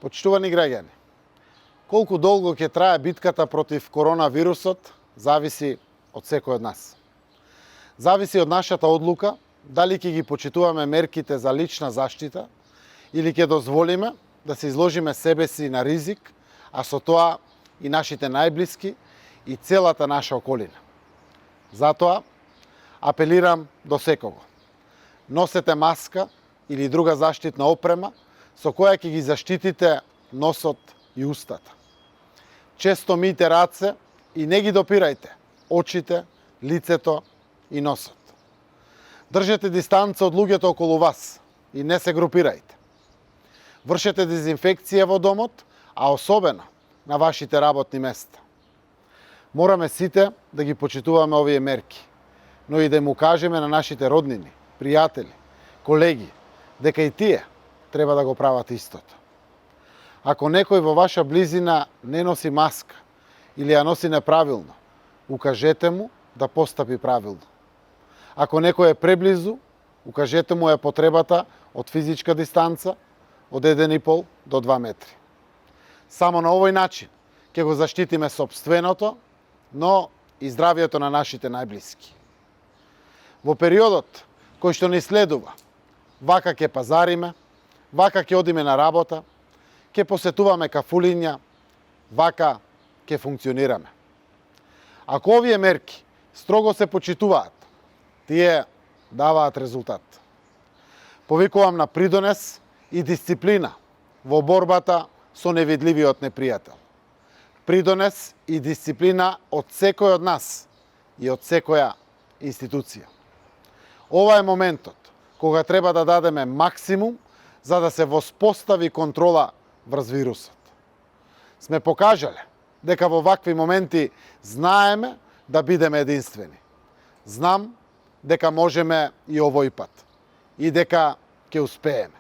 Почитувани граѓани, колку долго ќе трае битката против коронавирусот, зависи од секој од нас. Зависи од нашата одлука, дали ќе ги почитуваме мерките за лична заштита или ќе дозволиме да се изложиме себе си на ризик, а со тоа и нашите најблиски и целата наша околина. Затоа апелирам до секого. Носете маска или друга заштитна опрема со која ќе ги заштитите носот и устата. Често мијте раце и не ги допирајте очите, лицето и носот. Држете дистанца од луѓето околу вас и не се групирајте. Вршете дезинфекција во домот, а особено на вашите работни места. Мораме сите да ги почитуваме овие мерки, но и да му кажеме на нашите роднини, пријатели, колеги, дека и тие треба да го прават истото. Ако некој во ваша близина не носи маска или ја носи неправилно, укажете му да постапи правилно. Ако некој е преблизу, укажете му ја потребата од физичка дистанца од 1,5 до 2 метри. Само на овој начин ќе го заштитиме сопственото, но и здравието на нашите најблиски. Во периодот кој што ни следува, вака ќе пазариме, вака ќе одиме на работа, ќе посетуваме кафулиња, вака ќе функционираме. Ако овие мерки строго се почитуваат, тие даваат резултат. Повикувам на придонес и дисциплина во борбата со невидливиот непријател. Придонес и дисциплина од секој од нас и од секоја институција. Ова е моментот кога треба да дадеме максимум за да се воспостави контрола врз вирусот. Сме покажале дека во вакви моменти знаеме да бидеме единствени. Знам дека можеме и овој пат и дека ќе успееме.